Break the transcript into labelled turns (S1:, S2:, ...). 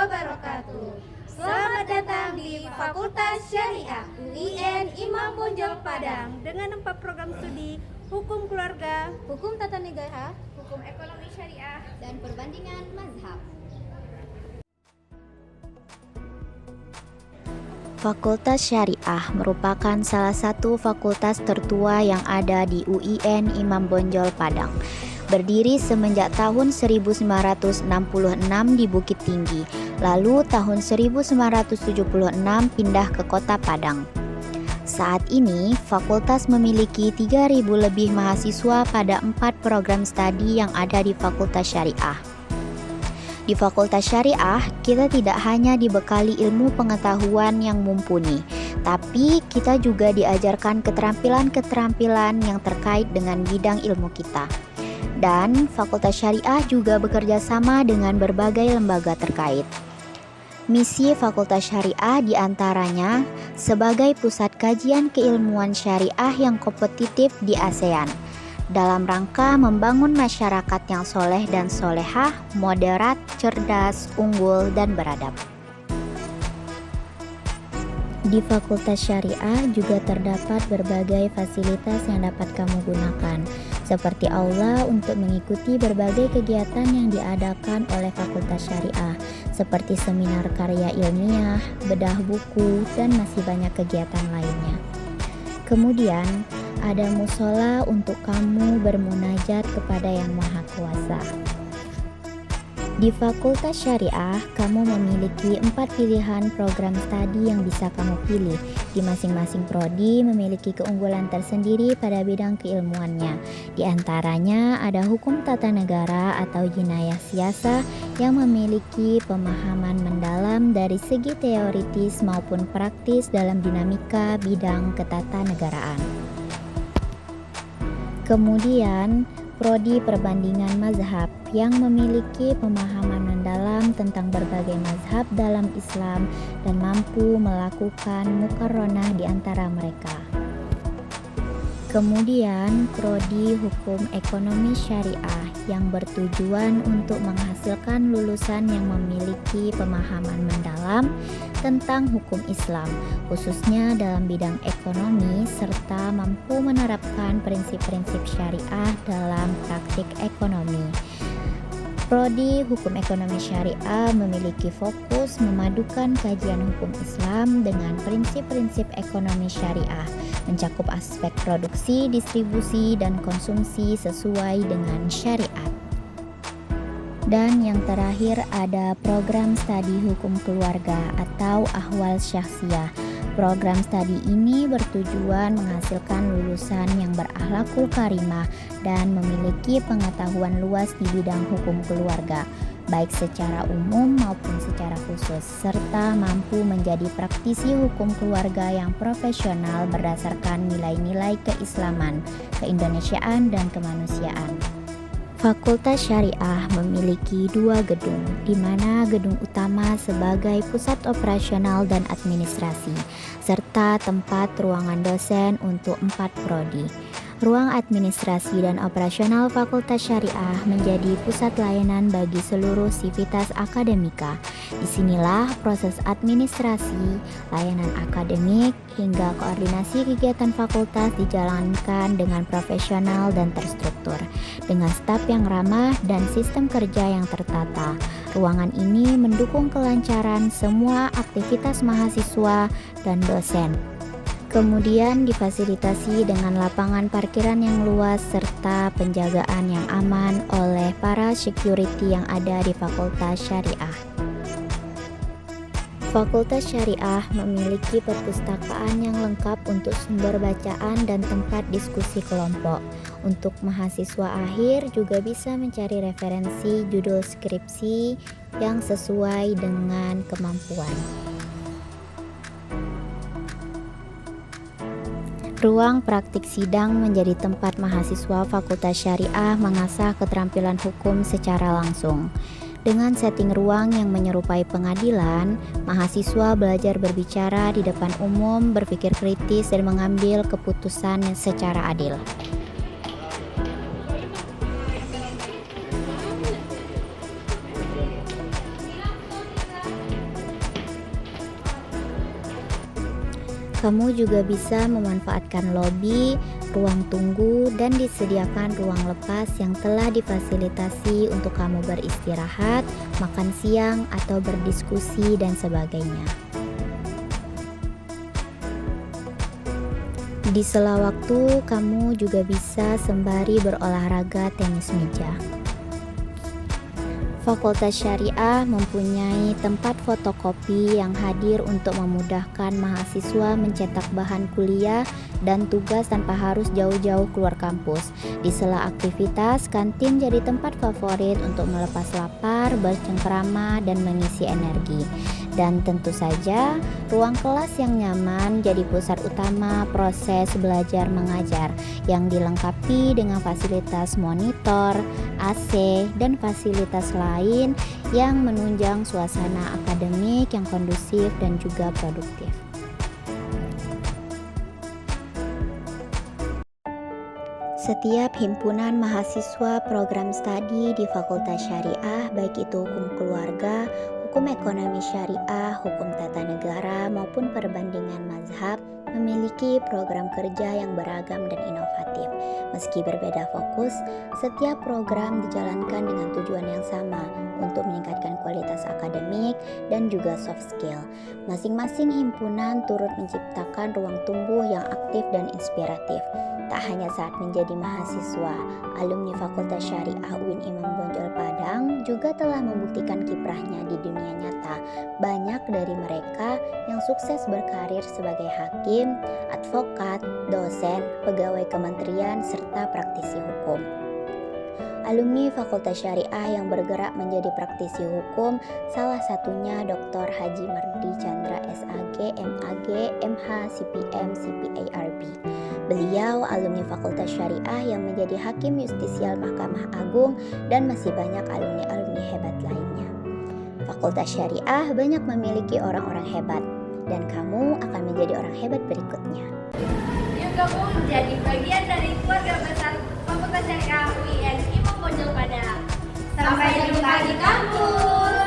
S1: wabarakatuh. Selamat datang di Fakultas Syariah UIN Imam Bonjol Padang
S2: dengan 4 program studi Hukum Keluarga,
S1: Hukum Tata Negara,
S2: Hukum Ekonomi Syariah,
S1: dan Perbandingan Mazhab.
S3: Fakultas Syariah merupakan salah satu fakultas tertua yang ada di UIN Imam Bonjol Padang. Berdiri semenjak tahun 1966 di Bukit Tinggi, lalu tahun 1976 pindah ke Kota Padang. Saat ini, fakultas memiliki 3.000 lebih mahasiswa pada 4 program studi yang ada di Fakultas Syariah. Di Fakultas Syariah, kita tidak hanya dibekali ilmu pengetahuan yang mumpuni, tapi kita juga diajarkan keterampilan-keterampilan yang terkait dengan bidang ilmu kita. Dan Fakultas Syariah juga bekerja sama dengan berbagai lembaga terkait. Misi Fakultas Syariah diantaranya sebagai pusat kajian keilmuan syariah yang kompetitif di ASEAN, dalam rangka membangun masyarakat yang soleh dan solehah, moderat, cerdas, unggul, dan beradab. Di Fakultas Syariah juga terdapat berbagai fasilitas yang dapat kamu gunakan, seperti aula untuk mengikuti berbagai kegiatan yang diadakan oleh Fakultas Syariah, seperti seminar karya ilmiah, bedah buku, dan masih banyak kegiatan lainnya. Kemudian, ada musola untuk kamu bermunajat kepada Yang Maha Kuasa. Di Fakultas Syariah, kamu memiliki 4 pilihan program studi yang bisa kamu pilih. Di masing-masing prodi memiliki keunggulan tersendiri pada bidang keilmuannya. Di antaranya ada Hukum Tata Negara atau Jinayah Siasa yang memiliki pemahaman mendalam dari segi teoritis maupun praktis dalam dinamika bidang ketatanegaraan. Kemudian, prodi Perbandingan Mazhab yang memiliki pemahaman mendalam tentang berbagai mazhab dalam Islam dan mampu melakukan muqaronah di antara mereka. Kemudian, prodi Hukum Ekonomi Syariah yang bertujuan untuk menghasilkan lulusan yang memiliki pemahaman mendalam tentang hukum Islam, khususnya dalam bidang ekonomi, serta mampu menerapkan prinsip-prinsip syariah dalam praktik ekonomi. Prodi Hukum Ekonomi Syariah memiliki fokus memadukan kajian hukum Islam dengan prinsip-prinsip ekonomi syariah, mencakup aspek produksi, distribusi, dan konsumsi sesuai dengan syariat. Dan yang terakhir ada program studi hukum keluarga atau ahwal syahsiyah. Program studi ini bertujuan menghasilkan lulusan yang berakhlakul karimah dan memiliki pengetahuan luas di bidang hukum keluarga, baik secara umum maupun secara khusus, serta mampu menjadi praktisi hukum keluarga yang profesional berdasarkan nilai-nilai keislaman, keindonesiaan, dan kemanusiaan. Fakultas Syariah memiliki 2 gedung, di mana gedung utama sebagai pusat operasional dan administrasi, serta tempat ruangan dosen untuk 4 prodi. Ruang administrasi dan operasional Fakultas Syariah menjadi pusat layanan bagi seluruh sivitas akademika. Disinilah proses administrasi, layanan akademik, hingga koordinasi kegiatan fakultas dijalankan dengan profesional dan terstruktur, dengan staf yang ramah dan sistem kerja yang tertata. Ruangan ini mendukung kelancaran semua aktivitas mahasiswa dan dosen. Kemudian difasilitasi dengan lapangan parkiran yang luas serta penjagaan yang aman oleh para security yang ada di Fakultas Syariah. Fakultas Syariah memiliki perpustakaan yang lengkap untuk sumber bacaan dan tempat diskusi kelompok. Untuk mahasiswa akhir juga bisa mencari referensi judul skripsi yang sesuai dengan kemampuan. Ruang praktik sidang menjadi tempat mahasiswa Fakultas Syariah mengasah keterampilan hukum secara langsung. Dengan setting ruang yang menyerupai pengadilan, mahasiswa belajar berbicara di depan umum, berpikir kritis, dan mengambil keputusan secara adil. Kamu juga bisa memanfaatkan lobi, ruang tunggu, dan disediakan ruang lepas yang telah difasilitasi untuk kamu beristirahat, makan siang, atau berdiskusi, dan sebagainya. Di sela waktu, kamu juga bisa sembari berolahraga tenis meja. Fakultas Syariah mempunyai tempat fotokopi yang hadir untuk memudahkan mahasiswa mencetak bahan kuliah dan tugas tanpa harus jauh-jauh keluar kampus. Di sela aktivitas, kantin jadi tempat favorit untuk melepas lapar, bercengkrama, dan mengisi energi. Dan tentu saja, ruang kelas yang nyaman jadi pusat utama proses belajar mengajar yang dilengkapi dengan fasilitas monitor, AC, dan fasilitas lain yang menunjang suasana akademik yang kondusif dan juga produktif. Setiap himpunan mahasiswa program studi di Fakultas Syariah, baik itu hukum keluarga, hukum ekonomi syariah, hukum tata negara, maupun perbandingan mazhab, memiliki program kerja yang beragam dan inovatif. Meski berbeda fokus, setiap program dijalankan dengan tujuan yang sama untuk meningkatkan kualitas akademik dan juga soft skill. Masing-masing himpunan turut menciptakan ruang tunggu yang aktif dan inspiratif. Tak hanya saat menjadi mahasiswa, alumni Fakultas Syariah UIN Imam Bonjol Padang juga telah membuktikan kiprahnya di dunia nyata. Banyak dari mereka yang sukses berkarir sebagai hakim, advokat, dosen, pegawai kementerian, serta praktisi hukum. Alumni Fakultas Syariah yang bergerak menjadi praktisi hukum, salah satunya Dr. Haji Mardi Chandra SAG, MAG, MH, CPM, CPA-RB. Beliau alumni Fakultas Syariah yang menjadi Hakim Justisial Mahkamah Agung, dan masih banyak alumni-alumni hebat lainnya. Fakultas Syariah banyak memiliki orang-orang hebat, dan kamu akan menjadi orang hebat berikutnya.
S1: Yuk kamu jadi bagian dari keluarga besar Fakultas Syariah UIN Imam Bonjol Padang. Sampai jumpa di kampus.